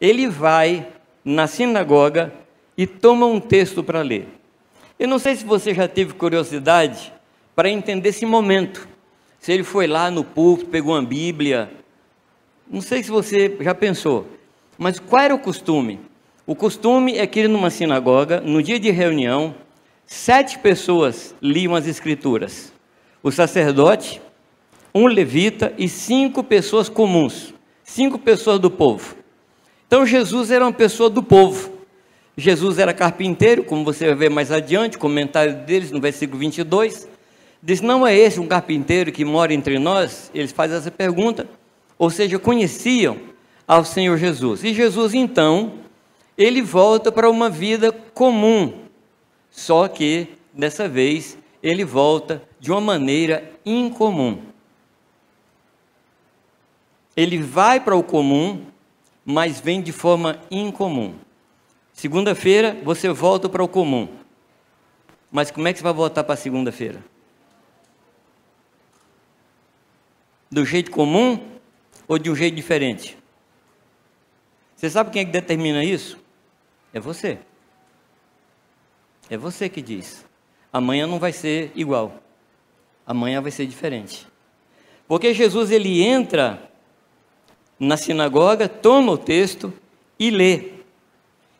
ele vai na sinagoga e toma um texto para ler. Eu não sei se você já teve curiosidade para entender esse momento. Se ele foi lá no púlpito, pegou uma Bíblia. Não sei se você já pensou. Mas qual era o costume? O costume é que numa sinagoga, no dia de reunião, 7 pessoas liam as escrituras. O sacerdote, um levita e 5 pessoas comuns. 5 pessoas do povo. Então Jesus era uma pessoa do povo. Jesus era carpinteiro, como você vai ver mais adiante, o comentário deles no versículo 22. Diz, não é esse um carpinteiro que mora entre nós? Eles fazem essa pergunta. Ou seja, conheciam ao Senhor Jesus. E Jesus, então, ele volta para uma vida comum. Só que, dessa vez, ele volta de uma maneira incomum. Ele vai para o comum, mas vem de forma incomum. Segunda-feira, você volta para o comum. Mas como é que você vai voltar para segunda-feira? Do jeito comum ou de um jeito diferente? Você sabe quem é que determina isso? É você. É você que diz. Amanhã não vai ser igual. Amanhã vai ser diferente. Porque Jesus, ele entra na sinagoga, toma o texto e lê.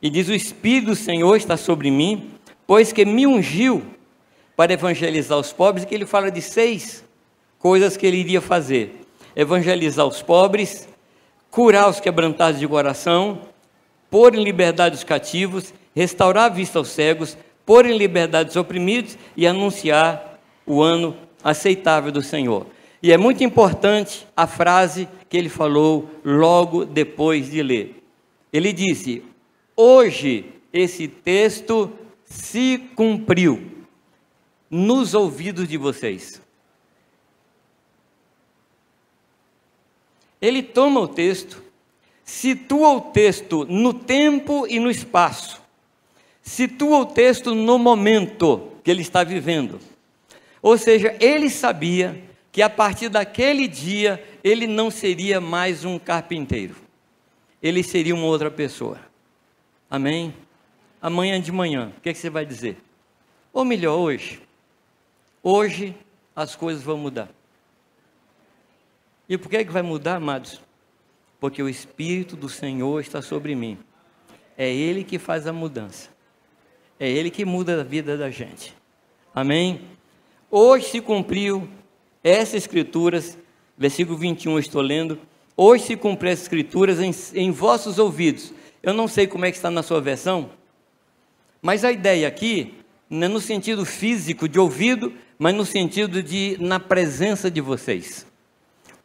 E diz, o Espírito do Senhor está sobre mim, pois que me ungiu para evangelizar os pobres, que ele fala de 6 coisas que ele iria fazer. Evangelizar os pobres, curar os quebrantados de coração, pôr em liberdade os cativos, restaurar a vista aos cegos, pôr em liberdade os oprimidos e anunciar o ano aceitável do Senhor. E é muito importante a frase que ele falou logo depois de ler. Ele disse, hoje esse texto se cumpriu nos ouvidos de vocês. Ele toma o texto, situa o texto no tempo e no espaço, situa o texto no momento que ele está vivendo. Ou seja, ele sabia que a partir daquele dia ele não seria mais um carpinteiro, ele seria uma outra pessoa. Amém? Amanhã de manhã, o que você vai dizer? Ou melhor, hoje as coisas vão mudar. E por que vai mudar, amados? Porque o Espírito do Senhor está sobre mim. É Ele que faz a mudança. É Ele que muda a vida da gente. Amém? Hoje se cumpriu essas escrituras, versículo 21 eu estou lendo. Hoje se cumpriu essas escrituras em vossos ouvidos. Eu não sei como é que está na sua versão, mas a ideia aqui não é no sentido físico de ouvido, mas no sentido de na presença de vocês.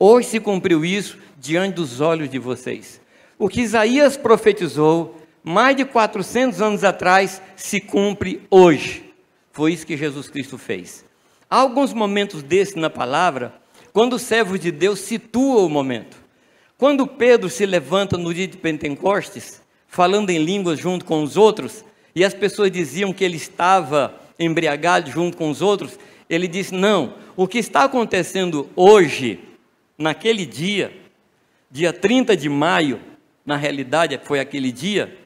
Hoje se cumpriu isso diante dos olhos de vocês. O que Isaías profetizou mais de 400 anos atrás se cumpre hoje. Foi isso que Jesus Cristo fez. Há alguns momentos desses na palavra, quando os servos de Deus situam o momento. Quando Pedro se levanta no dia de Pentecostes, falando em línguas junto com os outros, e as pessoas diziam que ele estava embriagado junto com os outros, ele disse, não, o que está acontecendo hoje, naquele dia, dia 30 de maio, na realidade foi aquele dia,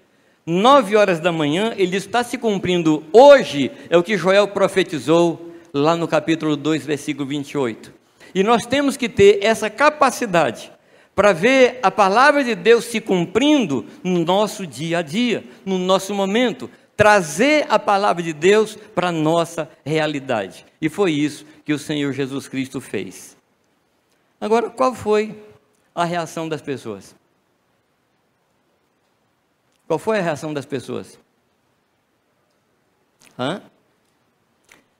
9 horas da manhã, ele disse, está se cumprindo hoje, é o que Joel profetizou lá no capítulo 2, versículo 28. E nós temos que ter essa capacidade para ver a palavra de Deus se cumprindo no nosso dia a dia, no nosso momento, trazer a palavra de Deus para a nossa realidade. E foi isso que o Senhor Jesus Cristo fez. Agora, qual foi a reação das pessoas? Qual foi a reação das pessoas?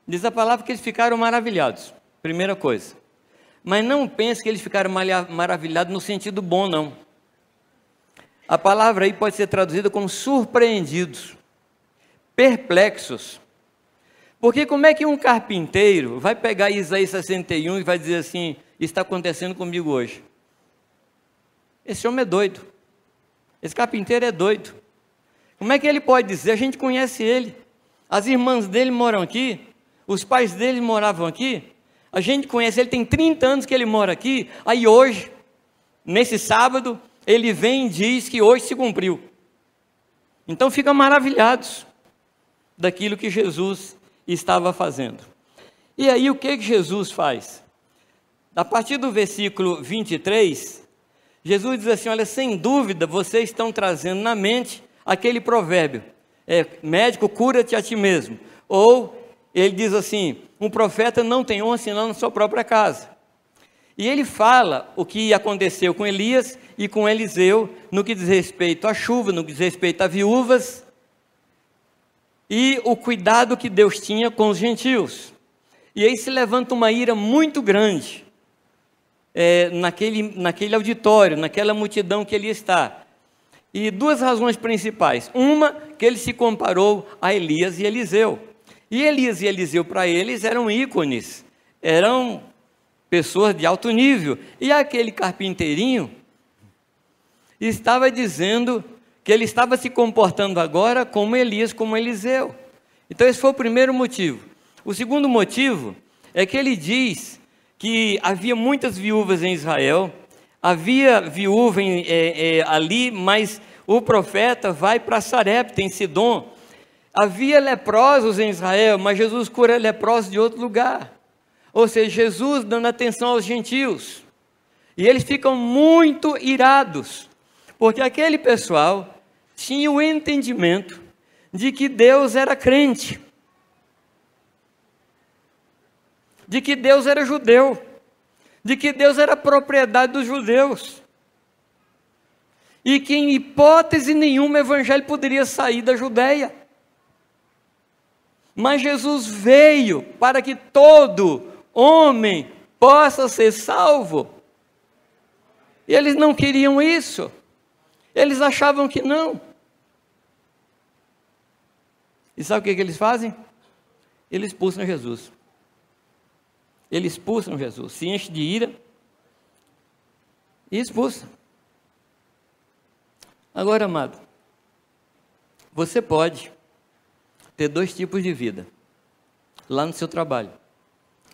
Diz a palavra que eles ficaram maravilhados, primeira coisa. Mas não pense que eles ficaram maravilhados no sentido bom, não. A palavra aí pode ser traduzida como surpreendidos, perplexos. Porque como é que um carpinteiro vai pegar Isaías 61 e vai dizer assim, está acontecendo comigo hoje? Esse homem é doido. Esse carpinteiro é doido. Como é que ele pode dizer? A gente conhece ele. As irmãs dele moram aqui. Os pais dele moravam aqui. A gente conhece ele, tem 30 anos que ele mora aqui. Aí hoje, nesse sábado, ele vem e diz que hoje se cumpriu. Então ficam maravilhados daquilo que Jesus estava fazendo. E aí o que Jesus faz? A partir do versículo 23, Jesus diz assim, olha, sem dúvida vocês estão trazendo na mente aquele provérbio, médico, cura-te a ti mesmo. Ou ele diz assim, um profeta não tem honra senão na sua própria casa. E ele fala o que aconteceu com Elias e com Eliseu, no que diz respeito à chuva, no que diz respeito a viúvas, e o cuidado que Deus tinha com os gentios. E aí se levanta uma ira muito grande, naquele auditório, naquela multidão que ele está. E duas razões principais. Uma, que ele se comparou a Elias e Eliseu. E Elias e Eliseu, para eles, eram ícones, eram pessoas de alto nível. E aquele carpinteirinho estava dizendo que ele estava se comportando agora como Elias, como Eliseu. Então esse foi o primeiro motivo. O segundo motivo é que ele diz que havia muitas viúvas em Israel, havia viúva ali, mas o profeta vai para Sarepta, em Sidom. Havia leprosos em Israel, mas Jesus cura leprosos de outro lugar. Ou seja, Jesus dando atenção aos gentios. E eles ficam muito irados, porque aquele pessoal tinha o entendimento de que Deus era crente, de que Deus era judeu, de que Deus era propriedade dos judeus, e que em hipótese nenhuma o evangelho poderia sair da Judeia. Mas Jesus veio para que todo homem possa ser salvo. E eles não queriam isso. Eles achavam que não. E sabe o que eles fazem? Eles expulsam Jesus. Eles expulsam Jesus. Se enchem de ira e expulsam. Agora, amado, você pode ter dois tipos de vida. Lá no seu trabalho,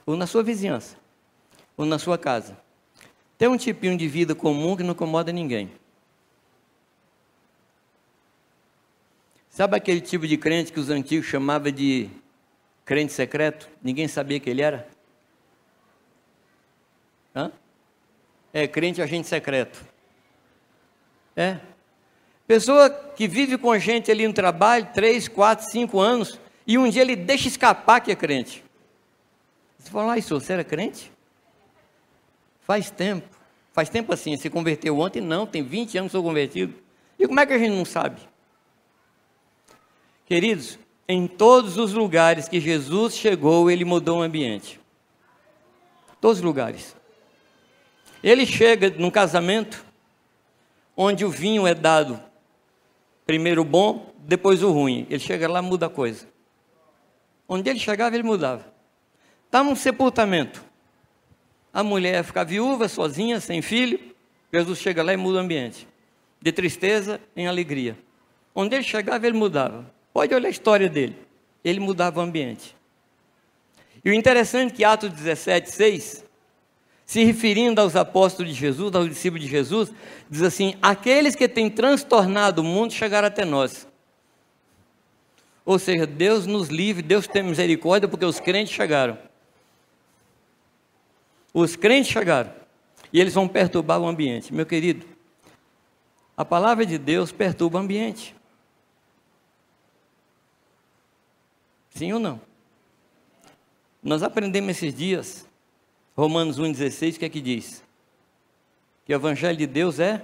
ou na sua vizinhança, ou na sua casa. Tem um tipinho de vida comum que não incomoda ninguém. Sabe aquele tipo de crente que os antigos chamavam de crente secreto? Ninguém sabia que ele era? Crente agente secreto. Pessoa que vive com a gente ali no trabalho, 3, 4, 5 anos, e um dia ele deixa escapar que é crente. Você fala, isso, você era crente? Faz tempo assim, se converteu ontem? Não, tem 20 anos que sou convertido. E como é que a gente não sabe? Queridos, em todos os lugares que Jesus chegou, ele mudou o ambiente. Todos os lugares. Ele chega num casamento, onde o vinho é dado primeiro o bom, depois o ruim. Ele chega lá e muda a coisa. Onde ele chegava, ele mudava. Está num sepultamento. A mulher ia ficar viúva, sozinha, sem filho. Jesus chega lá e muda o ambiente. De tristeza em alegria. Onde ele chegava, ele mudava. Pode olhar a história dele. Ele mudava o ambiente. E o interessante é que Atos 17, 6... se referindo aos apóstolos de Jesus, aos discípulos de Jesus, diz assim, aqueles que têm transtornado o mundo chegaram até nós. Ou seja, Deus nos livre, Deus tem misericórdia, porque os crentes chegaram. Os crentes chegaram, e eles vão perturbar o ambiente. Meu querido, a palavra de Deus perturba o ambiente. Sim ou não? Nós aprendemos esses dias, Romanos 1,16, o que é que diz? Que o evangelho de Deus é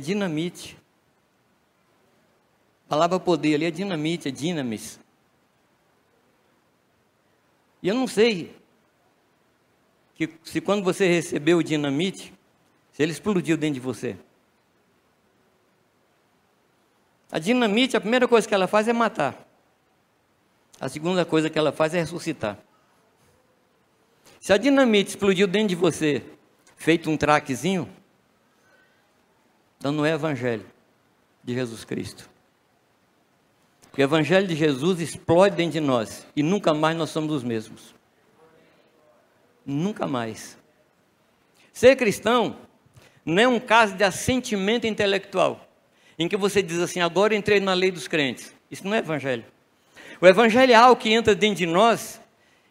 dinamite. A palavra poder ali é dinamite, é dinamis. E eu não sei se quando você recebeu o dinamite, se ele explodiu dentro de você. A dinamite, a primeira coisa que ela faz é matar. A segunda coisa que ela faz é ressuscitar. Se a dinamite explodiu dentro de você, feito um traquezinho, então não é evangelho de Jesus Cristo. Porque o evangelho de Jesus explode dentro de nós e nunca mais nós somos os mesmos. Nunca mais. Ser cristão Não é um caso de assentimento intelectual, em que você diz assim, agora eu entrei na lei dos crentes. Isso não é evangelho. O evangelho é algo que entra dentro de nós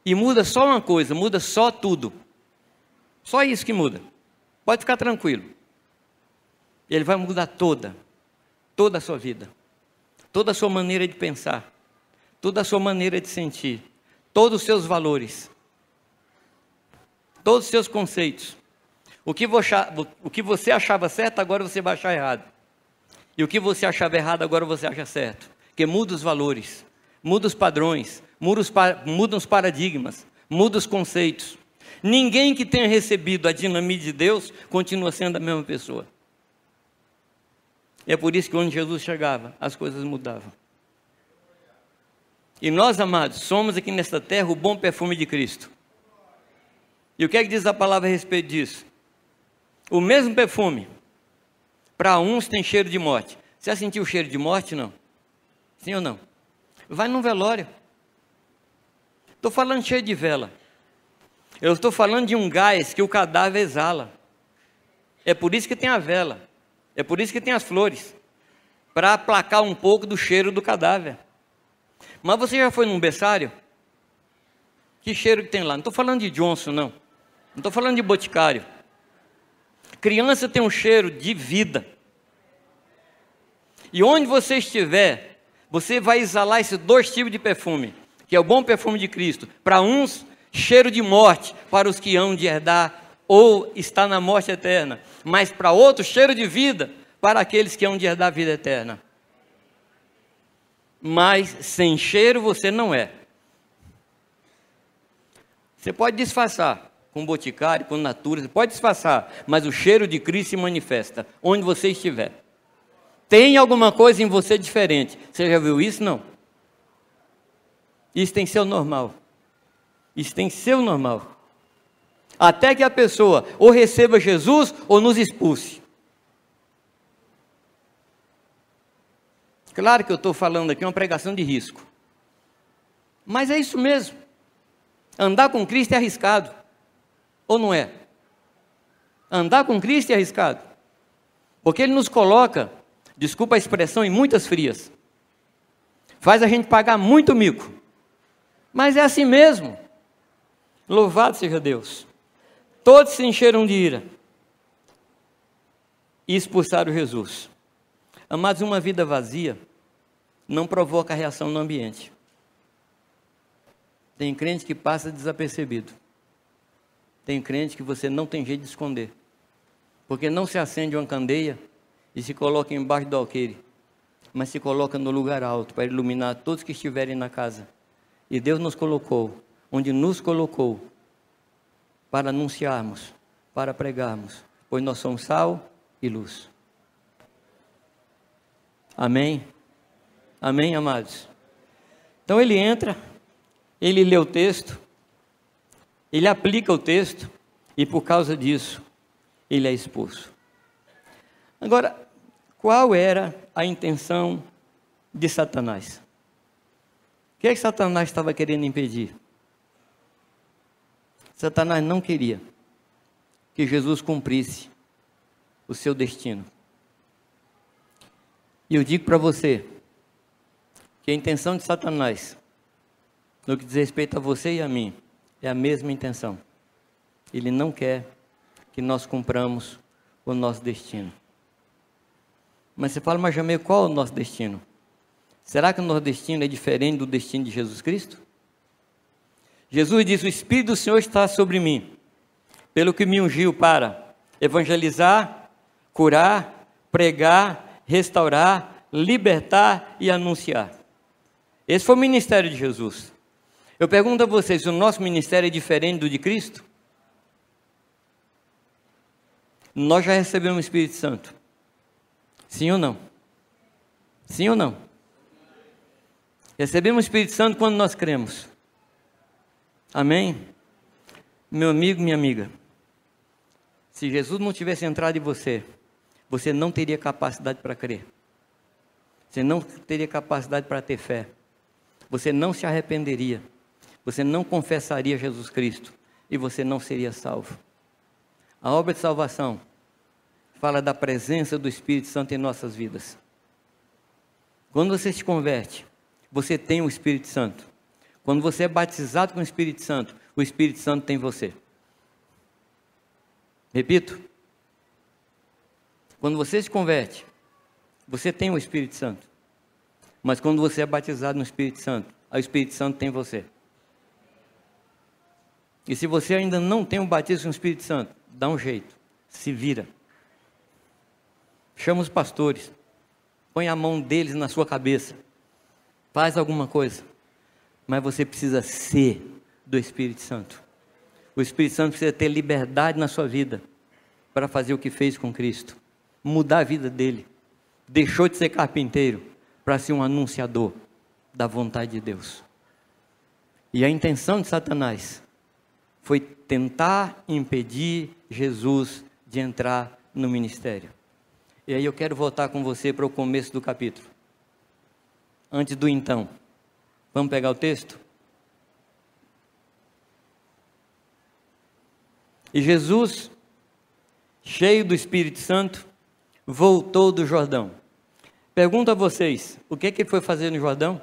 e muda só uma coisa, muda só tudo. Só isso que muda. Pode ficar tranquilo. Ele vai mudar toda a sua vida, toda a sua maneira de pensar, toda a sua maneira de sentir, todos os seus valores, todos os seus conceitos. O que você achava certo, agora você vai achar errado. E o que você achava errado, agora você acha certo. Porque muda os valores, muda os padrões, muda os paradigmas, muda os conceitos. Ninguém que tenha recebido a dinamite de Deus continua sendo a mesma pessoa. E é por isso que quando Jesus chegava, as coisas mudavam. E nós, amados, somos aqui nesta terra o bom perfume de Cristo. E o que é que diz a palavra a respeito disso? O mesmo perfume, para uns tem cheiro de morte. Você já sentiu o cheiro de morte, não? Sim ou não? Vai num velório. Estou falando cheiro de vela. Eu estou falando de um gás que o cadáver exala. É por isso que tem a vela. É por isso que tem as flores. Para aplacar um pouco do cheiro do cadáver. Mas você já foi num berçário? Que cheiro que tem lá? Não estou falando de Johnson, não. Não estou falando de boticário. Criança tem um cheiro de vida. E onde você estiver, você vai exalar esses dois tipos de perfume, que é o bom perfume de Cristo. Para uns, cheiro de morte, para os que hão de herdar ou está na morte eterna. Mas para outros, cheiro de vida, para aqueles que hão de herdar a vida eterna. Mas sem cheiro você não é. Você pode disfarçar com boticário, com natura, você pode disfarçar, mas o cheiro de Cristo se manifesta onde você estiver. Tem alguma coisa em você diferente. Você já viu isso? Não. Isso tem que ser o normal. Isso tem que ser o normal. Até que a pessoa ou receba Jesus ou nos expulse. Claro que eu estou falando aqui uma pregação de risco. Mas é isso mesmo. Andar com Cristo é arriscado. Ou não é? Andar com Cristo é arriscado. Porque Ele nos coloca, desculpa a expressão, em muitas frias. Faz a gente pagar muito mico. Mas é assim mesmo. Louvado seja Deus. Todos se encheram de ira. E expulsaram Jesus. Amados, uma vida vazia não provoca reação no ambiente. Tem crente que passa desapercebido. Tem crente que você não tem jeito de esconder. Porque não se acende uma candeia e se coloca embaixo do alqueire, mas se coloca no lugar alto para iluminar todos que estiverem na casa. E Deus nos colocou, onde nos colocou, para anunciarmos, para pregarmos, pois nós somos sal e luz. Amém? Amém, amados? Então ele entra, ele lê o texto, ele aplica o texto, e por causa disso, ele é expulso. Agora, qual era a intenção de Satanás? O que é que Satanás estava querendo impedir? Satanás não queria que Jesus cumprisse o seu destino. E eu digo para você, que a intenção de Satanás, no que diz respeito a você e a mim, é a mesma intenção. Ele não quer que nós cumpramos o nosso destino. Mas você fala, mas Jamil, qual é o nosso destino? Será que o nosso destino é diferente do destino de Jesus Cristo? Jesus diz, o Espírito do Senhor está sobre mim, pelo que me ungiu para evangelizar, curar, pregar, restaurar, libertar e anunciar. Esse foi o ministério de Jesus. Eu pergunto a vocês, o nosso ministério é diferente do de Cristo? Nós já recebemos o Espírito Santo. Sim ou não? Sim ou não? Recebemos o Espírito Santo quando nós cremos. Amém? Meu amigo, minha amiga, se Jesus não tivesse entrado em você, você não teria capacidade para crer. Você não teria capacidade para ter fé. Você não se arrependeria. Você não confessaria Jesus Cristo. E você não seria salvo. A obra de salvação fala da presença do Espírito Santo em nossas vidas. Quando você se converte, você tem o Espírito Santo. Quando você é batizado com o Espírito Santo tem você. Repito. Quando você se converte, você tem o Espírito Santo. Mas quando você é batizado no Espírito Santo, o Espírito Santo tem você. E se você ainda não tem o batismo com o Espírito Santo, dá um jeito, se vira. Chama os pastores, põe a mão deles na sua cabeça, faz alguma coisa. Mas você precisa ser do Espírito Santo. O Espírito Santo precisa ter liberdade na sua vida para fazer o que fez com Cristo. Mudar a vida dele. Deixou de ser carpinteiro para ser um anunciador da vontade de Deus. E a intenção de Satanás foi tentar impedir Jesus de entrar no ministério. E aí eu quero voltar com você para o começo do capítulo. Antes do então. Vamos pegar o texto? E Jesus, cheio do Espírito Santo, voltou do Jordão. Pergunto a vocês, o que ele foi fazer no Jordão?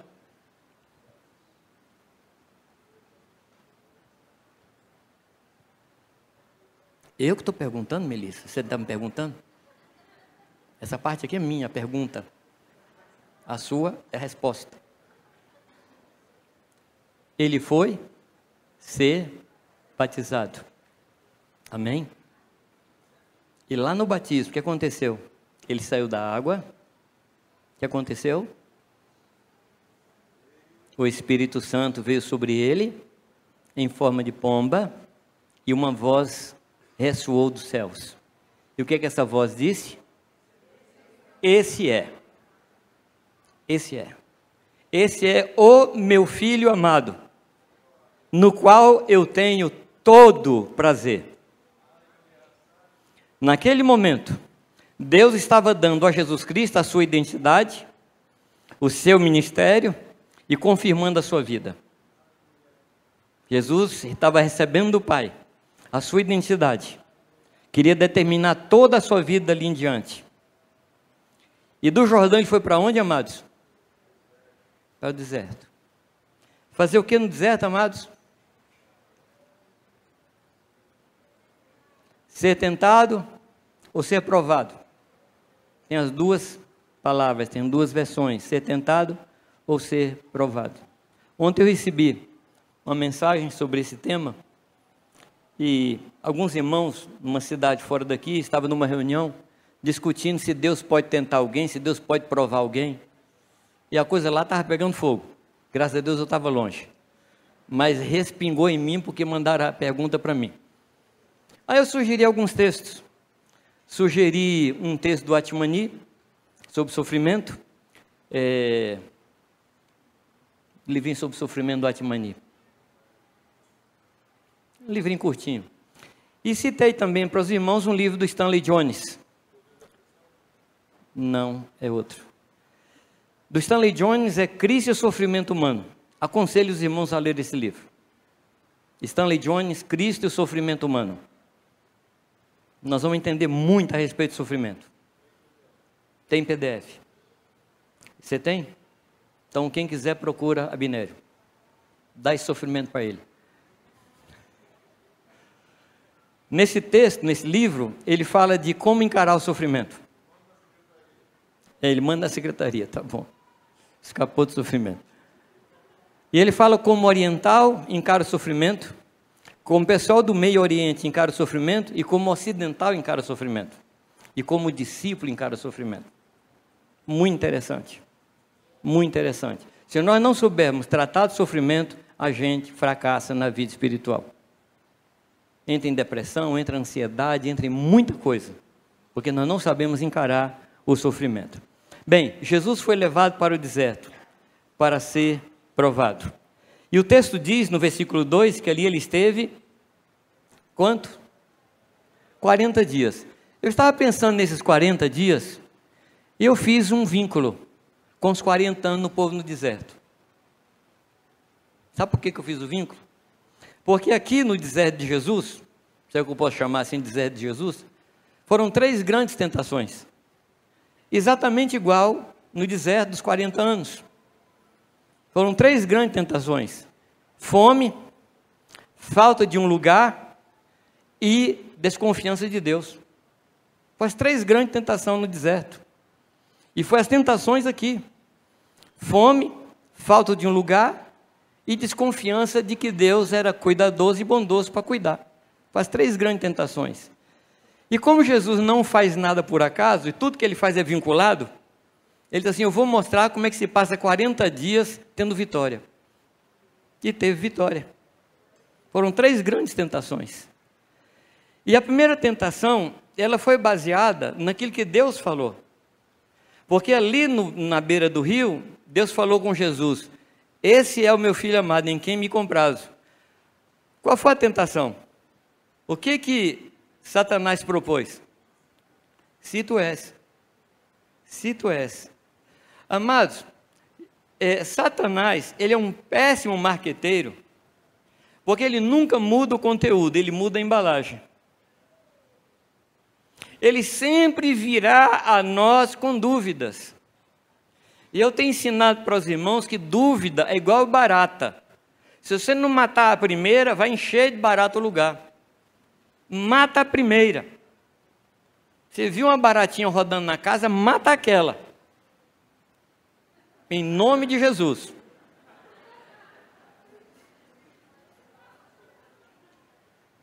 Eu que estou perguntando, Melissa? Você está me perguntando? Essa parte aqui é minha pergunta. A sua é a resposta. Ele foi ser batizado. Amém? E lá no batismo, o que aconteceu? Ele saiu da água. O que aconteceu? O Espírito Santo veio sobre ele, em forma de pomba, e uma voz ressoou dos céus. E o que essa voz disse? Esse é o meu Filho amado, no qual eu tenho todo prazer. Naquele momento, Deus estava dando a Jesus Cristo a sua identidade, o seu ministério e confirmando a sua vida. Jesus estava recebendo do Pai a sua identidade, queria determinar toda a sua vida dali em diante. E do Jordão ele foi para onde, amados? Para o deserto. Fazer o que no deserto, amados? Ser tentado ou ser provado? Tem as duas palavras, tem duas versões, ser tentado ou ser provado. Ontem eu recebi uma mensagem sobre esse tema, e alguns irmãos, numa cidade fora daqui, estavam numa reunião, discutindo se Deus pode tentar alguém, se Deus pode provar alguém, e a coisa lá estava pegando fogo. Graças a Deus eu estava longe, mas respingou em mim porque mandaram a pergunta para mim. Aí eu sugeri alguns textos. Sugeri um texto do Atmani, sobre sofrimento, livrinho sobre sofrimento do Atmani. Um livrinho curtinho. E citei também para os irmãos um livro do Stanley Jones. Não, é outro. Do Stanley Jones é Cristo e o Sofrimento Humano. Aconselho os irmãos a ler esse livro. Stanley Jones, Cristo e o Sofrimento Humano. Nós vamos entender muito a respeito do sofrimento. Tem PDF. Você tem? Então quem quiser procura Abinério. Dá esse sofrimento para ele. Nesse texto, nesse livro, ele fala de como encarar o sofrimento. Ele manda na secretaria, tá bom. Escapou do sofrimento. E ele fala como oriental encara o sofrimento, como pessoal do Meio Oriente encara o sofrimento, e como ocidental encara o sofrimento. E como discípulo encara o sofrimento. Muito interessante. Muito interessante. Se nós não soubermos tratar do sofrimento, a gente fracassa na vida espiritual. Entra em depressão, entra em ansiedade, entra em muita coisa. Porque nós não sabemos encarar o sofrimento. Bem, Jesus foi levado para o deserto para ser provado. E o texto diz no versículo 2 que ali ele esteve, quanto? 40 dias. Eu estava pensando nesses 40 dias, e eu fiz um vínculo com os 40 anos no povo no deserto. Sabe por que eu fiz o vínculo? Porque aqui no deserto de Jesus, se é que eu posso chamar assim de deserto de Jesus, Foram 3 grandes tentações. Exatamente igual no deserto dos 40 anos. Foram 3 grandes tentações. Fome, falta de um lugar e desconfiança de Deus. Foram as 3 grandes tentações no deserto. E foi as tentações aqui. Fome, falta de um lugar e desconfiança de que Deus era cuidadoso e bondoso para cuidar. Foram as 3 grandes tentações. E como Jesus não faz nada por acaso, e tudo que ele faz é vinculado, ele diz assim, eu vou mostrar como é que se passa 40 dias tendo vitória. E teve vitória. Foram 3 grandes tentações. E a primeira tentação, ela foi baseada naquilo que Deus falou. Porque ali na beira do rio, Deus falou com Jesus, esse é o meu filho amado, em quem me comprazo. Qual foi a tentação? O que Satanás propôs? Se tu és. Amados, Satanás, ele é um péssimo marqueteiro, porque ele nunca muda o conteúdo, ele muda a embalagem. Ele sempre virá a nós com dúvidas. E eu tenho ensinado para os irmãos que dúvida é igual barata. Se você não matar a primeira, vai encher de barata o lugar. Mata a primeira. Você viu uma baratinha rodando na casa, mata aquela. Em nome de Jesus.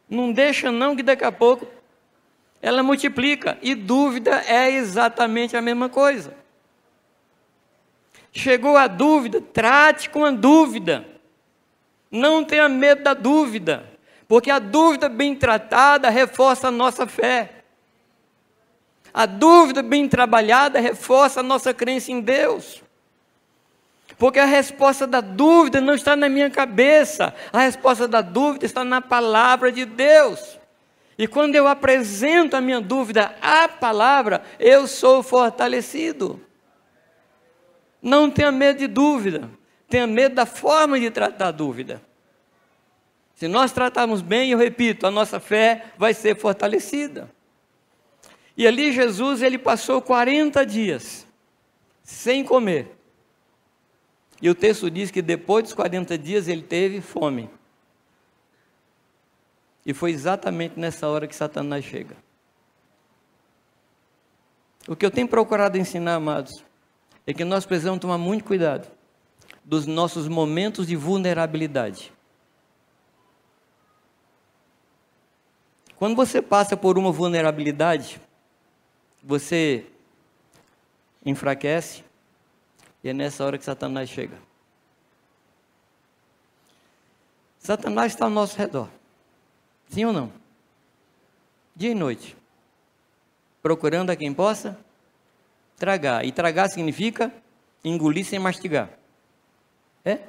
Não deixa não, que daqui a pouco ela multiplica. E dúvida é exatamente a mesma coisa. Chegou a dúvida, trate com a dúvida. Não tenha medo da dúvida. Porque a dúvida bem tratada reforça a nossa fé. A dúvida bem trabalhada reforça a nossa crença em Deus. Porque a resposta da dúvida não está na minha cabeça. A resposta da dúvida está na palavra de Deus. E quando eu apresento a minha dúvida à palavra, eu sou fortalecido. Não tenha medo de dúvida. Tenha medo da forma de tratar a dúvida. Se nós tratarmos bem, eu repito, a nossa fé vai ser fortalecida. E ali Jesus, ele passou 40 dias sem comer. E o texto diz que depois dos 40 dias ele teve fome. E foi exatamente nessa hora que Satanás chega. O que eu tenho procurado ensinar, amados, é que nós precisamos tomar muito cuidado dos nossos momentos de vulnerabilidade. Quando você passa por uma vulnerabilidade, você enfraquece, e é nessa hora que Satanás chega. Satanás está ao nosso redor. Sim ou não? Dia e noite. Procurando a quem possa tragar. E tragar significa engolir sem mastigar. É?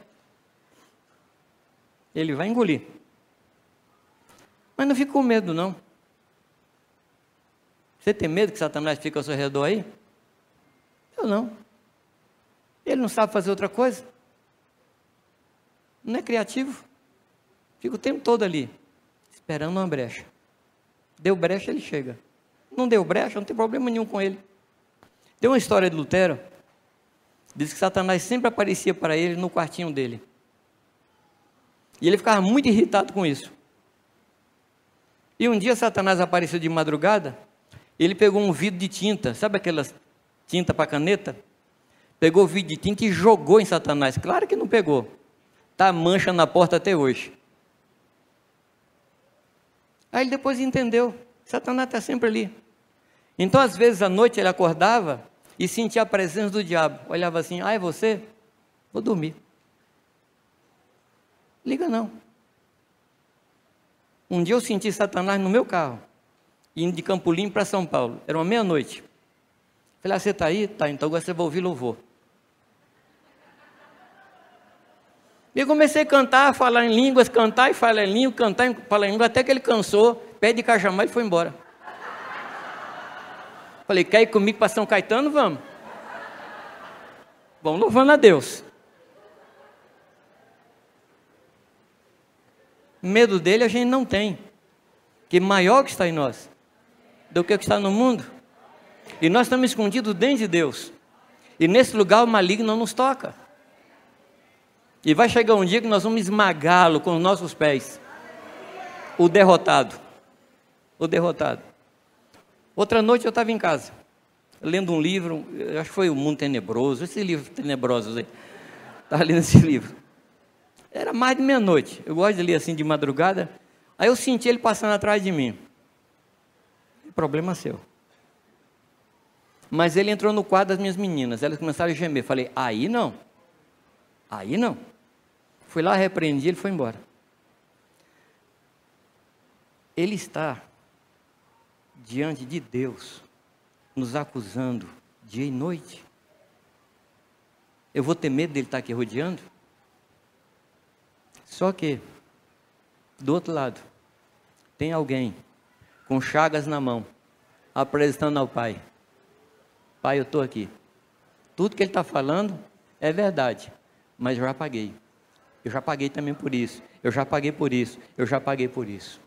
Ele vai engolir. Mas não fica com medo, não. Você tem medo que Satanás fique ao seu redor aí? Eu não. Ele não sabe fazer outra coisa. Não é criativo. Fica o tempo todo ali, esperando uma brecha. Deu brecha, ele chega. Não deu brecha, não tem problema nenhum com ele. Tem uma história de Lutero. Diz que Satanás sempre aparecia para ele no quartinho dele. E ele ficava muito irritado com isso. E um dia Satanás apareceu de madrugada, ele pegou um vidro de tinta, sabe aquelas tinta para caneta? Pegou o vidro de tinta e jogou em Satanás. Claro que não pegou. Está mancha na porta até hoje. Aí ele depois entendeu, Satanás está sempre ali. Então às vezes à noite ele acordava e sentia a presença do diabo. Olhava assim, é você? Vou dormir. Liga não. Um dia eu senti Satanás no meu carro, indo de Campolim para São Paulo. Era uma meia-noite. Falei, você está aí? Tá, então agora você vai ouvir louvor. E eu comecei a cantar, falar em línguas, cantar e falar em língua, cantar e falar em língua, até que ele cansou, pé de cajamar e foi embora. Falei, quer ir comigo para São Caetano? Vamos. Vamos louvando a Deus. Medo dele a gente não tem, que maior que está em nós. do que o que está no mundo. E nós estamos escondidos dentro de Deus. E nesse lugar o maligno não nos toca. E vai chegar um dia que nós vamos esmagá-lo com os nossos pés. O derrotado. O derrotado. Outra noite eu estava em casa, lendo um livro, acho que foi O Mundo Tenebroso, esses livros tenebrosos aí. Estava lendo esse livro. Era mais de meia-noite. Eu gosto de ler assim de madrugada. Aí eu senti ele passando atrás de mim. Problema seu. Mas ele entrou no quarto das minhas meninas. Elas começaram a gemer. Falei, aí não. Aí não. Fui lá, repreendi, ele foi embora. Ele está diante de Deus, nos acusando dia e noite. Eu vou ter medo dele estar aqui rodeando? Só que, do outro lado, tem alguém com chagas na mão, apresentando ao Pai. Pai, eu estou aqui. Tudo que ele está falando é verdade, mas eu já paguei. Eu já paguei também por isso. Eu já paguei por isso. Eu já paguei por isso.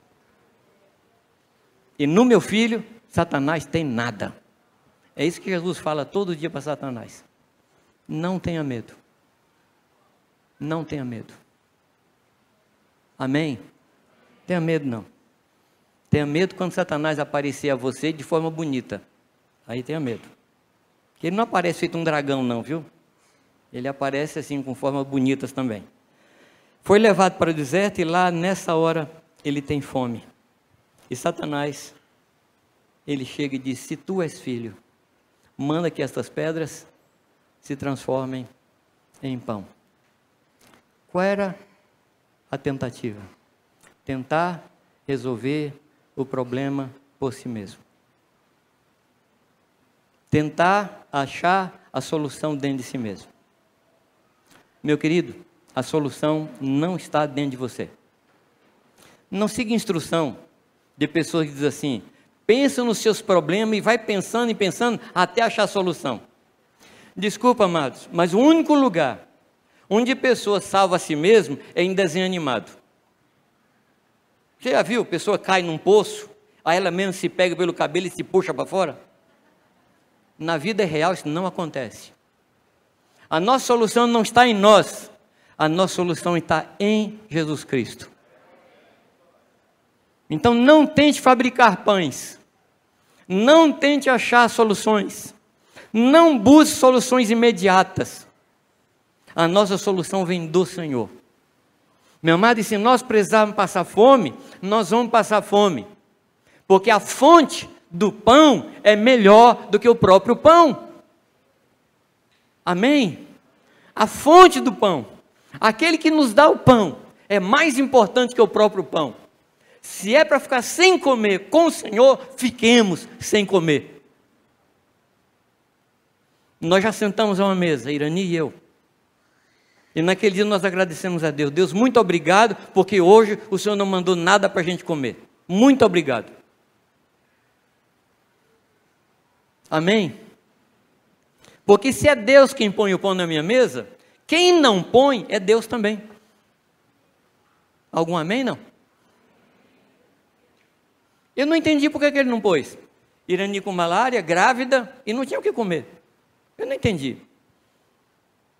E no meu filho, Satanás tem nada. É isso que Jesus fala todo dia para Satanás. Não tenha medo. Não tenha medo. Amém? Tenha medo não. Tenha medo quando Satanás aparecer a você de forma bonita. Aí tenha medo. Porque ele não aparece feito um dragão não, viu? Ele aparece assim com formas bonitas também. Foi levado para o deserto e lá nessa hora ele tem fome. E Satanás, ele chega e diz, se tu és filho, manda que estas pedras se transformem em pão. Qual era a tentativa? Tentar resolver o problema por si mesmo. Tentar achar a solução dentro de si mesmo. Meu querido, a solução não está dentro de você. Não siga instrução de pessoas que dizem assim, pensa nos seus problemas e vai pensando e pensando até achar a solução. Desculpa, amados, mas o único lugar onde a pessoa salva a si mesmo é em desenho animado. Você já viu? A pessoa cai num poço, aí ela mesmo se pega pelo cabelo e se puxa para fora? Na vida real isso não acontece. A nossa solução não está em nós, a nossa solução está em Jesus Cristo. Então não tente fabricar pães, não tente achar soluções, não busque soluções imediatas. A nossa solução vem do Senhor. Meu amado, e se nós precisarmos passar fome, nós vamos passar fome, porque a fonte do pão é melhor do que o próprio pão. Amém? A fonte do pão, aquele que nos dá o pão, é mais importante que o próprio pão. Se é para ficar sem comer com o Senhor, fiquemos sem comer. Nós já sentamos a uma mesa, Irani e eu. E naquele dia nós agradecemos a Deus. Deus, muito obrigado, porque hoje o Senhor não mandou nada para a gente comer. Muito obrigado. Amém? Porque se é Deus quem põe o pão na minha mesa, quem não põe é Deus também. Algum amém, não? Eu não entendi por que ele não pôs. Irani com malária, grávida, e não tinha o que comer. Eu não entendi.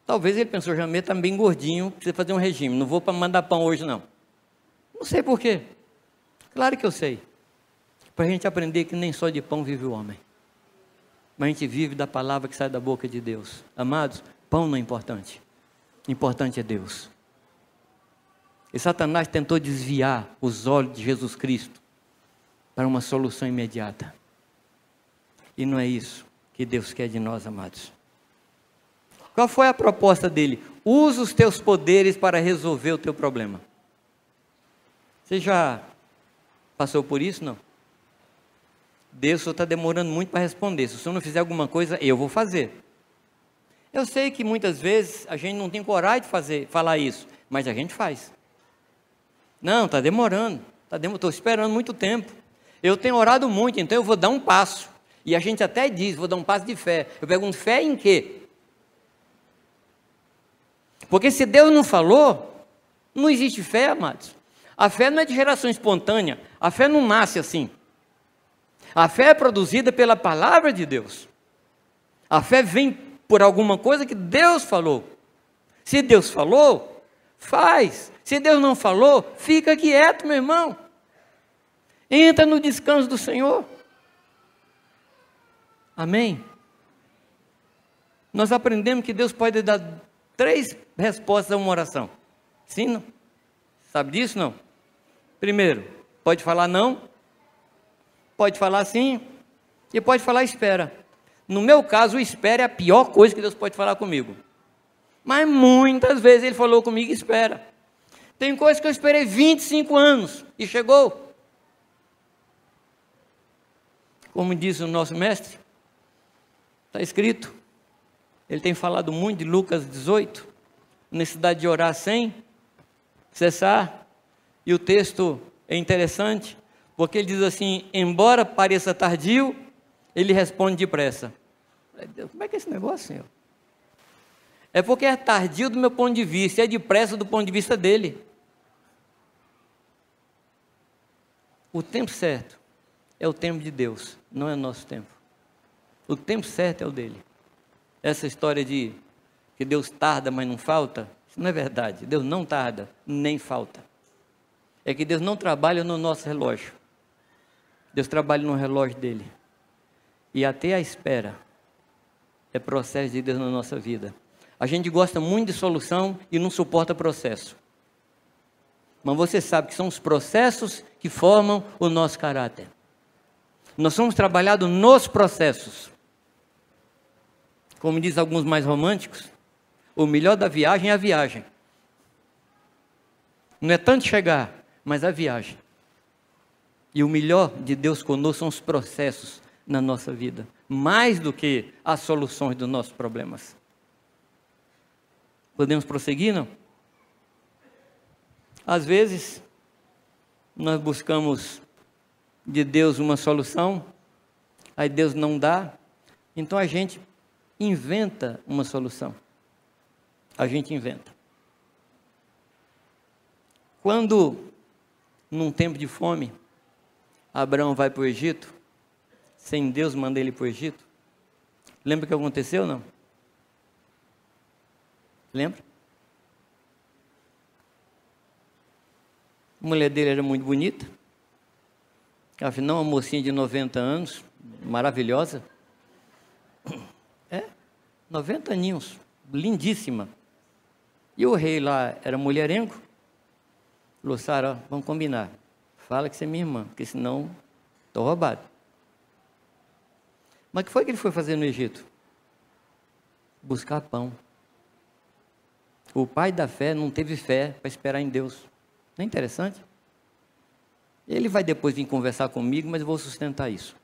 Talvez ele pensou, Jamê está bem gordinho, precisa fazer um regime, não vou para mandar pão hoje não. Não sei por quê. Claro que eu sei. Para a gente aprender que nem só de pão vive o homem. Mas a gente vive da palavra que sai da boca de Deus. Amados, pão não é importante. Importante é Deus. E Satanás tentou desviar os olhos de Jesus Cristo para uma solução imediata. E não é isso que Deus quer de nós, amados. Qual foi a proposta dele? Usa os teus poderes para resolver o teu problema. Você já passou por isso, não? Deus está demorando muito para responder. Se o senhor não fizer alguma coisa, eu vou fazer. Eu sei que muitas vezes a gente não tem coragem de falar isso, mas a gente faz. Não, está demorando. Estou esperando muito tempo. Eu tenho orado muito, então eu vou dar um passo. E a gente até diz, vou dar um passo de fé. Eu pergunto, fé em quê? Porque se Deus não falou, não existe fé, amados. A fé não é de geração espontânea. A fé não nasce assim. A fé é produzida pela palavra de Deus. A fé vem por alguma coisa que Deus falou. Se Deus falou, faz. Se Deus não falou, fica quieto, meu irmão. Entra no descanso do Senhor. Amém? Nós aprendemos que Deus pode dar 3 respostas a uma oração. Sim, não? Sabe disso, não? Primeiro, pode falar não, pode falar sim e pode falar espera. No meu caso, o espera é a pior coisa que Deus pode falar comigo. Mas muitas vezes Ele falou comigo, espera. Tem coisas que eu esperei 25 anos e chegou. Como diz o nosso mestre, está escrito, ele tem falado muito de Lucas 18, necessidade de orar sem cessar, e o texto é interessante, porque ele diz assim, embora pareça tardio, ele responde depressa. Como é que é esse negócio, Senhor? É porque é tardio do meu ponto de vista, é depressa do ponto de vista dele. O tempo certo é o tempo de Deus, não é o nosso tempo. O tempo certo é o dele. Essa história de que Deus tarda, mas não falta, isso não é verdade. Deus não tarda, nem falta. É que Deus não trabalha no nosso relógio. Deus trabalha no relógio dele. E até a espera é processo de Deus na nossa vida. A gente gosta muito de solução e não suporta processo. Mas você sabe que são os processos que formam o nosso caráter. Nós somos trabalhados nos processos. Como diz alguns mais românticos, o melhor da viagem é a viagem. Não é tanto chegar, mas a viagem. E o melhor de Deus conosco são os processos na nossa vida, mais do que as soluções dos nossos problemas. Podemos prosseguir, não? Às vezes, nós buscamos de Deus uma solução, aí Deus não dá, então a gente inventa uma solução. A gente inventa. Quando, num tempo de fome, Abraão vai para o Egito, sem Deus mandar ele para o Egito, lembra o que aconteceu, não? Lembra? A mulher dele era muito bonita, afinal uma mocinha de 90 anos, maravilhosa, 90 aninhos, lindíssima, e o rei lá era mulherengo, falou, Sara, vamos combinar, fala que você é minha irmã, porque senão estou roubado. Mas o que foi que ele foi fazer no Egito? Buscar pão. O pai da fé não teve fé para esperar em Deus. Não é interessante? Ele vai depois vir conversar comigo, mas eu vou sustentar isso.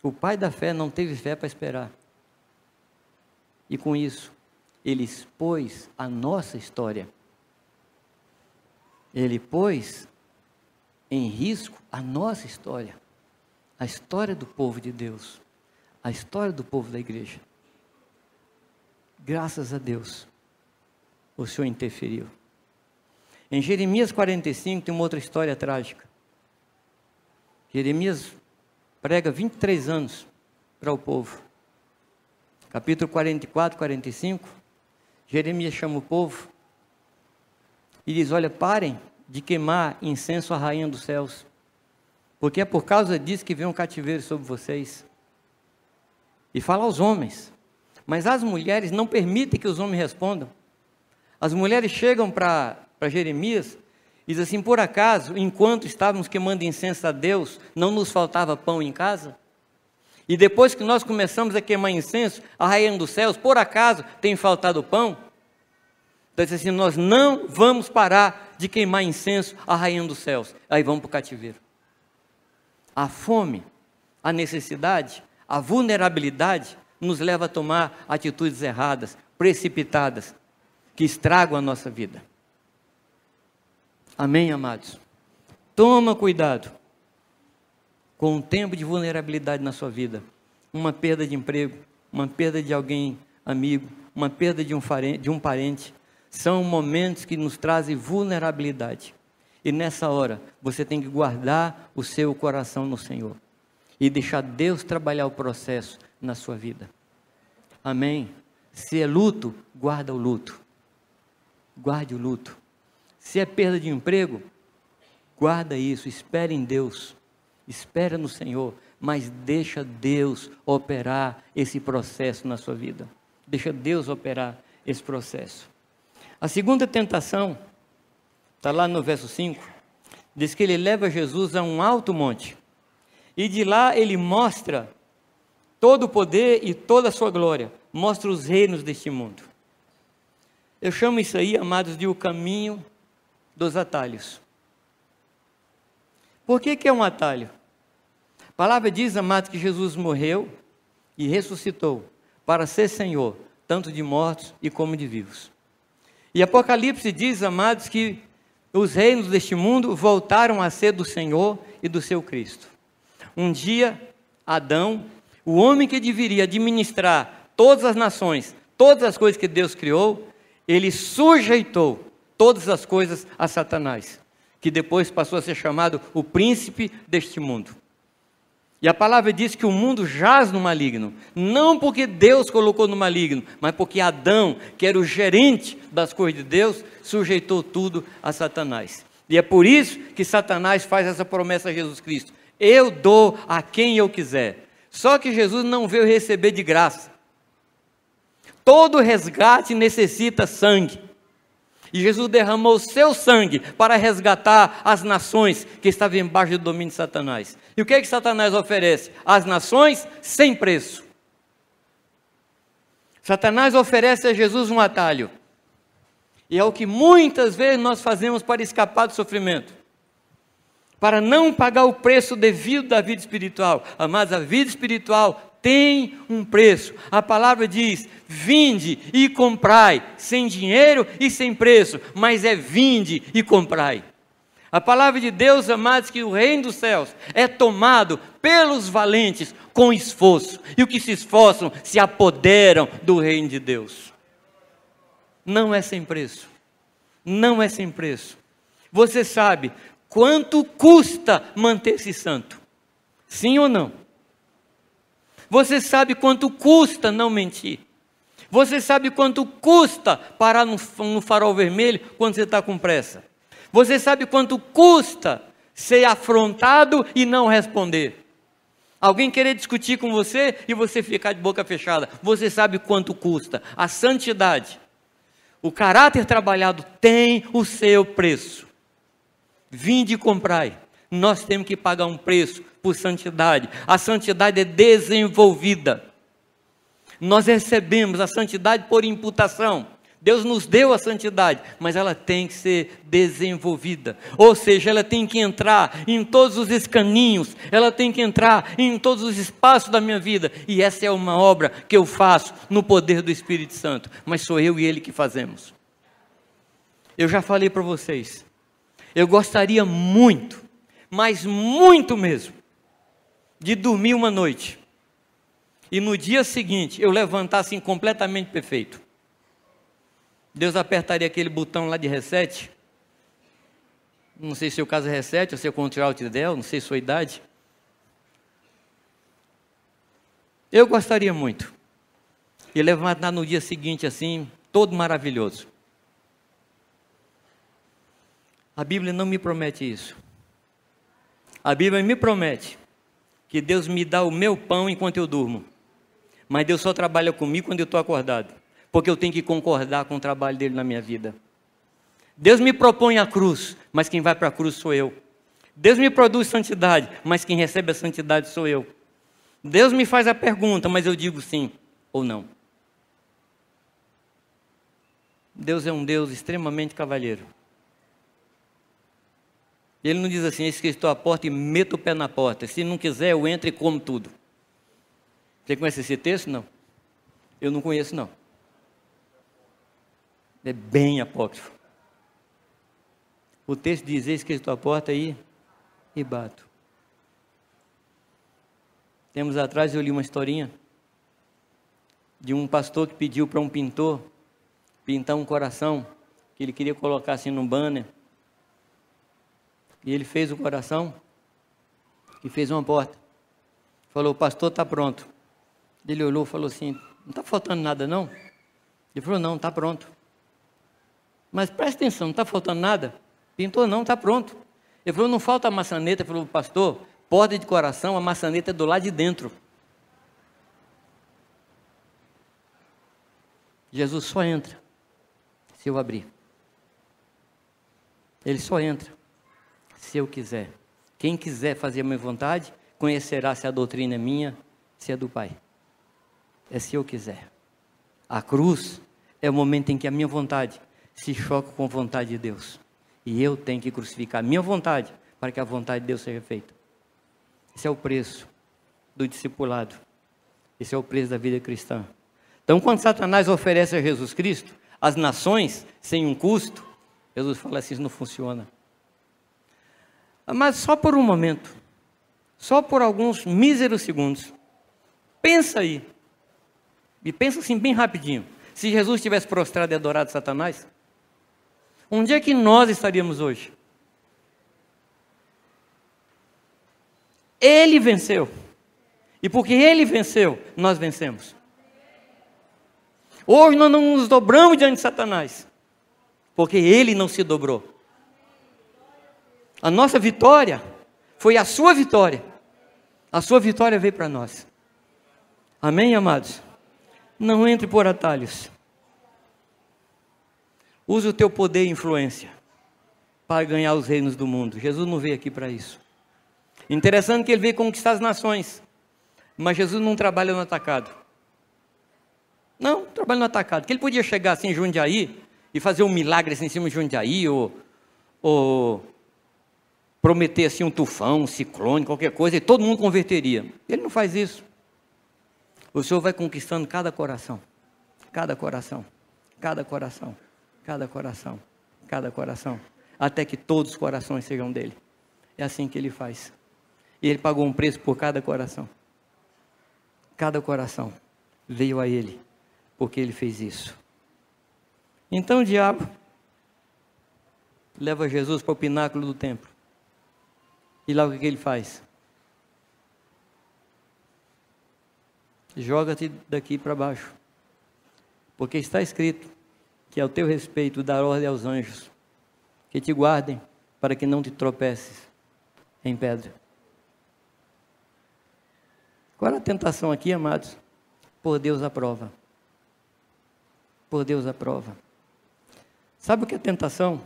O pai da fé não teve fé para esperar. E com isso, ele expôs a nossa história. Ele pôs em risco a nossa história. A história do povo de Deus. A história do povo da igreja. Graças a Deus, o Senhor interferiu. Em Jeremias 45 tem uma outra história trágica. Jeremias prega 23 anos para o povo. Capítulo 44, 45, Jeremias chama o povo e diz, olha, parem de queimar incenso à rainha dos céus, porque é por causa disso que vem um cativeiro sobre vocês. E fala aos homens, mas as mulheres não permitem que os homens respondam. As mulheres chegam para Jeremias e dizem assim, por acaso, enquanto estávamos queimando incenso a Deus, não nos faltava pão em casa? E depois que nós começamos a queimar incenso, a rainha dos céus, por acaso, tem faltado pão? Então, diz assim, nós não vamos parar de queimar incenso à rainha dos céus. Aí vamos para o cativeiro. A fome, a necessidade, a vulnerabilidade, nos leva a tomar atitudes erradas, precipitadas, que estragam a nossa vida. Amém, amados? Toma cuidado com o tempo de vulnerabilidade na sua vida. Uma perda de emprego, uma perda de alguém amigo, uma perda de um parente, são momentos que nos trazem vulnerabilidade. E nessa hora, você tem que guardar o seu coração no Senhor. E deixar Deus trabalhar o processo na sua vida. Amém? Se é luto, guarda o luto. Guarde o luto. Se é perda de emprego, guarda isso, espere em Deus. Espera no Senhor, mas deixa Deus operar esse processo na sua vida. Deixa Deus operar esse processo. A segunda tentação, está lá no verso 5, diz que ele leva Jesus a um alto monte. E de lá ele mostra todo o poder e toda a sua glória. Mostra os reinos deste mundo. Eu chamo isso aí, amados, de o caminho dos atalhos. Por que é um atalho? A palavra diz, amados, que Jesus morreu e ressuscitou para ser Senhor, tanto de mortos e como de vivos. E Apocalipse diz, amados, que os reinos deste mundo voltaram a ser do Senhor e do seu Cristo. Um dia, Adão, o homem que deveria administrar todas as nações, todas as coisas que Deus criou, ele sujeitou todas as coisas a Satanás, que depois passou a ser chamado o príncipe deste mundo. E a palavra diz que o mundo jaz no maligno, não porque Deus colocou no maligno, mas porque Adão, que era o gerente das coisas de Deus, sujeitou tudo a Satanás. E é por isso que Satanás faz essa promessa a Jesus Cristo: eu dou a quem eu quiser. Só que Jesus não veio receber de graça. Todo resgate necessita sangue. E Jesus derramou o seu sangue para resgatar as nações que estavam embaixo do domínio de Satanás. E o que é que Satanás oferece? As nações sem preço. Satanás oferece a Jesus um atalho. E é o que muitas vezes nós fazemos para escapar do sofrimento. Para não pagar o preço devido da vida espiritual. Mas a vida espiritual tem um preço. A palavra diz: vinde e comprai, sem dinheiro e sem preço, mas é vinde e comprai. A palavra de Deus, amados, que o reino dos céus é tomado pelos valentes com esforço, e os que se esforçam se apoderam do reino de Deus. Não é sem preço, não é sem preço. Você sabe quanto custa manter-se santo? Sim ou não? Você sabe quanto custa não mentir? Você sabe quanto custa parar no farol vermelho quando você está com pressa? Você sabe quanto custa ser afrontado e não responder? Alguém querer discutir com você e você ficar de boca fechada. Você sabe quanto custa? A santidade, o caráter trabalhado tem o seu preço. Vinde e comprai. Nós temos que pagar um preço por santidade. A santidade é desenvolvida. Nós recebemos a santidade por imputação. Deus nos deu a santidade, mas ela tem que ser desenvolvida. Ou seja, ela tem que entrar em todos os escaninhos, ela tem que entrar em todos os espaços da minha vida. E essa é uma obra que eu faço no poder do Espírito Santo. Mas sou eu e Ele que fazemos. Eu já falei para vocês, eu gostaria muito, mas muito mesmo, de dormir uma noite e no dia seguinte eu levantar assim completamente perfeito. Deus apertaria aquele botão lá de reset. Não sei se o caso é reset ou se é Ctrl Alt Del, não sei sua idade. Eu gostaria muito de levantar no dia seguinte assim, todo maravilhoso. A Bíblia não me promete isso. A Bíblia me promete que Deus me dá o meu pão enquanto eu durmo. Mas Deus só trabalha comigo quando eu estou acordado. Porque eu tenho que concordar com o trabalho dele na minha vida. Deus me propõe a cruz, mas quem vai para a cruz sou eu. Deus me produz santidade, mas quem recebe a santidade sou eu. Deus me faz a pergunta, mas eu digo sim ou não. Deus é um Deus extremamente cavalheiro. Ele não diz assim: eis que estou à porta e meto o pé na porta. Se não quiser, eu entro e como tudo. Você conhece esse texto? Não. Eu não conheço, não. É bem apócrifo. O texto diz: eis que estou à porta e bato. Tempos atrás eu li uma historinha de um pastor que pediu para um pintor pintar um coração, que ele queria colocar assim num banner. E ele fez o coração e fez uma porta. Falou, o pastor está pronto. Ele olhou e falou assim, não está faltando nada não? Ele falou, não, está pronto. Mas presta atenção, não está faltando nada? Pintou não, está pronto. Ele falou, não falta a maçaneta. Ele falou, pastor, porta de coração, a maçaneta é do lado de dentro. Jesus só entra se eu abrir. Ele só entra se eu quiser. Quem quiser fazer a minha vontade, conhecerá se a doutrina é minha, se é do Pai. É se eu quiser. A cruz é o momento em que a minha vontade se choca com a vontade de Deus. E eu tenho que crucificar a minha vontade para que a vontade de Deus seja feita. Esse é o preço do discipulado. Esse é o preço da vida cristã. Então, quando Satanás oferece a Jesus Cristo, as nações, sem um custo, Jesus fala assim, isso não funciona. Mas só por um momento, só por alguns míseros segundos, pensa aí, e pensa assim bem rapidinho, se Jesus tivesse prostrado e adorado Satanás, onde é que nós estaríamos hoje? Ele venceu, e porque ele venceu, nós vencemos. Hoje nós não nos dobramos diante de Satanás, porque ele não se dobrou. A nossa vitória foi a sua vitória. A sua vitória veio para nós. Amém, amados? Não entre por atalhos. Use o teu poder e influência para ganhar os reinos do mundo. Jesus não veio aqui para isso. Interessante que ele veio conquistar as nações, mas Jesus não trabalha no atacado. Não, trabalha no atacado. Porque ele podia chegar assim em Jundiaí e fazer um milagre assim, em cima de Jundiaí, ou prometer assim um tufão, um ciclone, qualquer coisa, e todo mundo converteria. Ele não faz isso. O Senhor vai conquistando cada coração, cada coração, cada coração, cada coração, cada coração, até que todos os corações sejam dele. É assim que ele faz. E ele pagou um preço por cada coração. Cada coração veio a ele, porque ele fez isso. Então o diabo leva Jesus para o pináculo do templo. E lá o que ele faz? Joga-te daqui para baixo. Porque está escrito que ao teu respeito dar ordem aos anjos, que te guardem para que não te tropeces em pedra. Qual é a tentação aqui, amados? Por Deus a prova. Por Deus a prova. Sabe o que é tentação?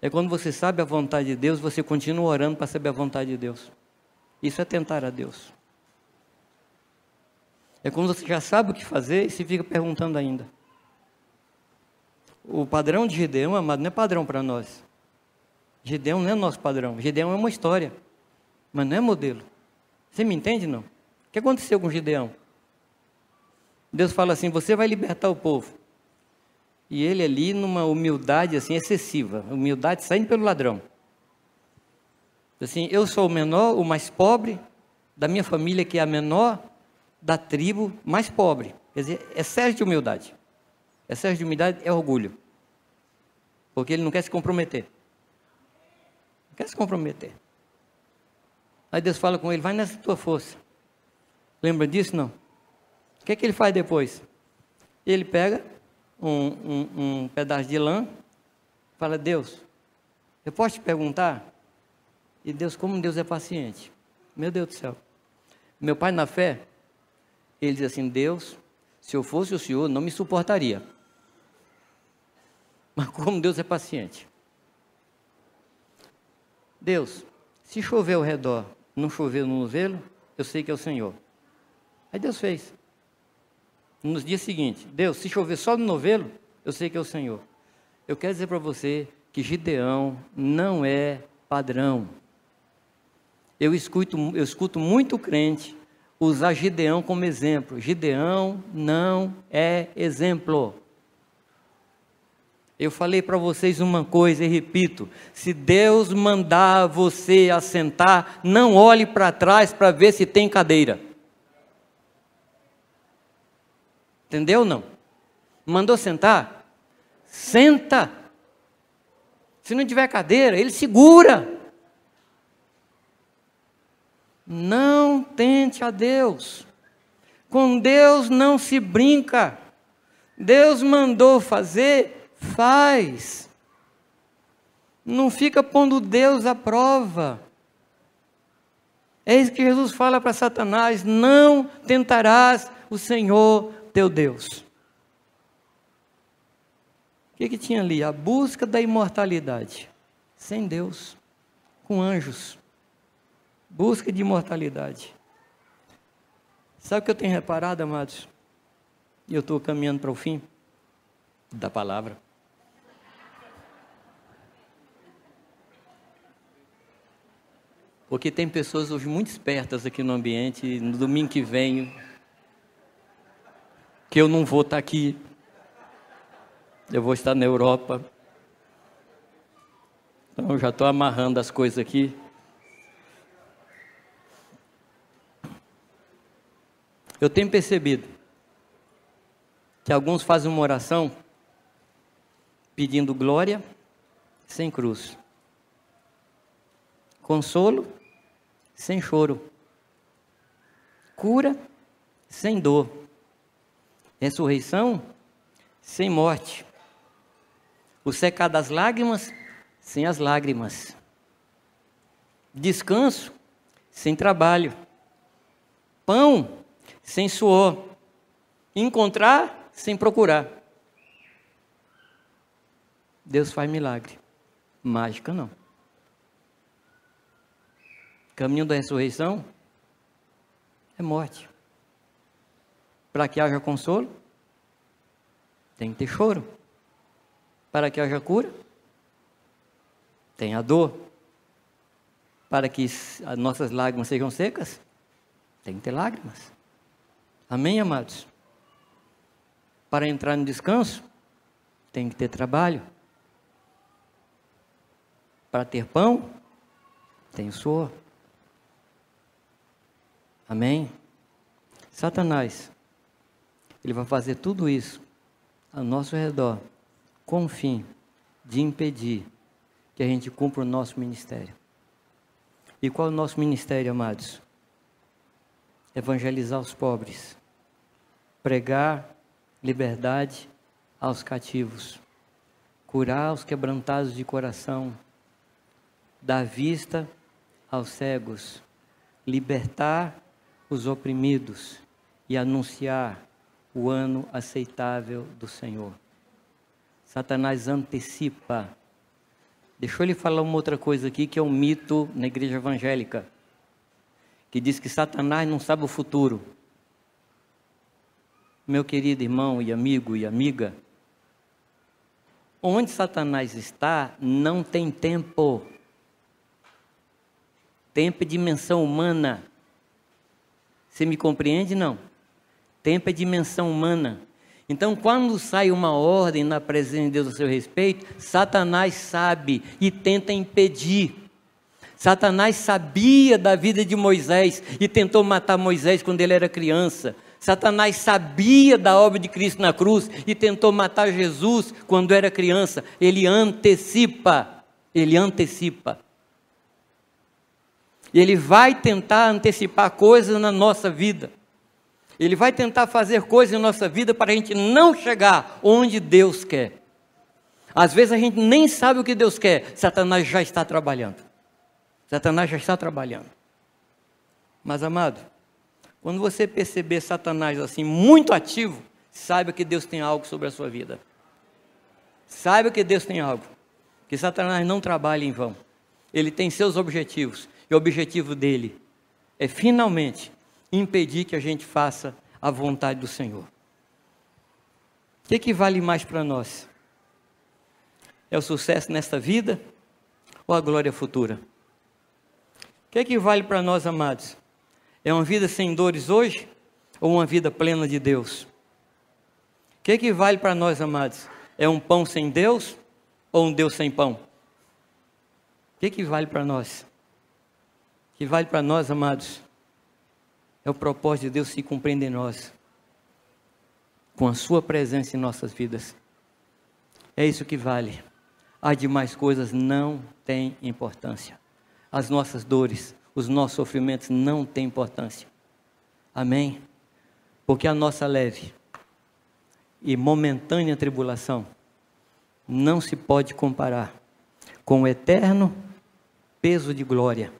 É quando você sabe a vontade de Deus, você continua orando para saber a vontade de Deus. Isso é tentar a Deus. É quando você já sabe o que fazer e se fica perguntando ainda. O padrão de Gideão, amado, não é padrão para nós. Gideão não é nosso padrão. Gideão é uma história, mas não é modelo. Você me entende, não? O que aconteceu com Gideão? Deus fala assim, você vai libertar o povo. E ele ali numa humildade assim excessiva, humildade saindo pelo ladrão. Assim, eu sou o menor, o mais pobre da minha família, que é a menor da tribo mais pobre. Quer dizer, excesso de humildade. Excesso de humildade é orgulho. Porque ele não quer se comprometer. Não quer se comprometer. Aí Deus fala com ele, vai nessa tua força. Lembra disso, não? O que é que ele faz depois? Ele pega um pedaço de lã, fala, Deus, eu posso te perguntar? E Deus, como Deus é paciente. Meu Deus do céu. Meu pai na fé, ele diz assim, Deus, se eu fosse o Senhor, não me suportaria. Mas como Deus é paciente. Deus, se chover ao redor, não chover no novelo, eu sei que é o Senhor. Aí Deus fez. Nos dias seguintes, Deus, se chover só no novelo, eu sei que é o Senhor. Eu quero dizer para você que Gideão não é padrão. Eu escuto muito crente usar Gideão como exemplo. Gideão não é exemplo. Eu falei para vocês uma coisa e repito, se Deus mandar você assentar, não olhe para trás para ver se tem cadeira. Entendeu ou não? Mandou sentar? Senta. Se não tiver cadeira, ele segura. Não tente a Deus. Com Deus não se brinca. Deus mandou fazer, faz. Não fica pondo Deus à prova. É isso que Jesus fala para Satanás: não tentarás o Senhor teu Deus. O que tinha ali? A busca da imortalidade. Sem Deus, com anjos. Busca de imortalidade. Sabe o que eu tenho reparado, amados? E eu estou caminhando para o fim da palavra. Porque tem pessoas hoje muito espertas aqui no ambiente, no domingo que vem, que eu não vou estar aqui, eu vou estar na Europa. Então eu já estou amarrando as coisas aqui. Eu tenho percebido que alguns fazem uma oração pedindo glória sem cruz, consolo sem choro, cura sem dor, ressurreição sem morte, o secar das lágrimas sem as lágrimas, descanso sem trabalho, pão sem suor, encontrar sem procurar. Deus faz milagre, mágica não. Caminho da ressurreição é morte. Para que haja consolo, tem que ter choro. Para que haja cura, tem a dor. Para que as nossas lágrimas sejam secas, tem que ter lágrimas. Amém, amados? Para entrar no descanso, tem que ter trabalho. Para ter pão, tem o suor. Amém? Satanás, ele vai fazer tudo isso ao nosso redor, com o fim de impedir que a gente cumpra o nosso ministério. E qual é o nosso ministério, amados? Evangelizar os pobres, pregar liberdade aos cativos, curar os quebrantados de coração, dar vista aos cegos, libertar os oprimidos e anunciar o ano aceitável do Senhor. Satanás antecipa. Deixa eu lhe falar uma outra coisa aqui, que é um mito na igreja evangélica, que diz que Satanás não sabe o futuro. Meu querido irmão e amigo e amiga, onde Satanás está, não tem tempo. Tempo é dimensão humana. Você me compreende, não? Tempo é dimensão humana. Então, quando sai uma ordem na presença de Deus a seu respeito, Satanás sabe e tenta impedir. Satanás sabia da vida de Moisés e tentou matar Moisés quando ele era criança. Satanás sabia da obra de Cristo na cruz e tentou matar Jesus quando era criança. Ele antecipa. Ele antecipa. E ele vai tentar antecipar coisas na nossa vida. Ele vai tentar fazer coisas na nossa vida para a gente não chegar onde Deus quer. Às vezes a gente nem sabe o que Deus quer. Satanás já está trabalhando. Satanás já está trabalhando. Mas, amado, quando você perceber Satanás assim muito ativo, saiba que Deus tem algo sobre a sua vida. Saiba que Deus tem algo. Que Satanás não trabalha em vão. Ele tem seus objetivos. E o objetivo dele é finalmente impedir que a gente faça a vontade do Senhor. O que vale mais para nós? É o sucesso nesta vida ou a glória futura? O que vale para nós, amados? É uma vida sem dores hoje ou uma vida plena de Deus? O que vale para nós, amados? É um pão sem Deus ou um Deus sem pão? O que vale para nós? O que vale para nós, amados, é o propósito de Deus se cumprir em nós, com a sua presença em nossas vidas. É isso que vale. As demais coisas não têm importância. As nossas dores, os nossos sofrimentos não têm importância. Amém? Porque a nossa leve e momentânea tribulação não se pode comparar com o eterno peso de glória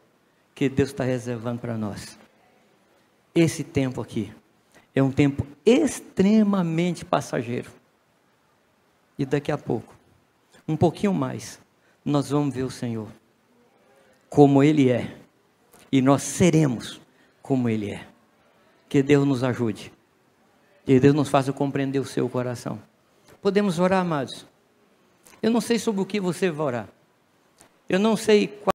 que Deus está reservando para nós. Esse tempo aqui é um tempo extremamente passageiro. E daqui a pouco, um pouquinho mais, nós vamos ver o Senhor como Ele é. E nós seremos como Ele é. Que Deus nos ajude. Que Deus nos faça compreender o seu coração. Podemos orar, amados? Eu não sei sobre o que você vai orar. Eu não sei qual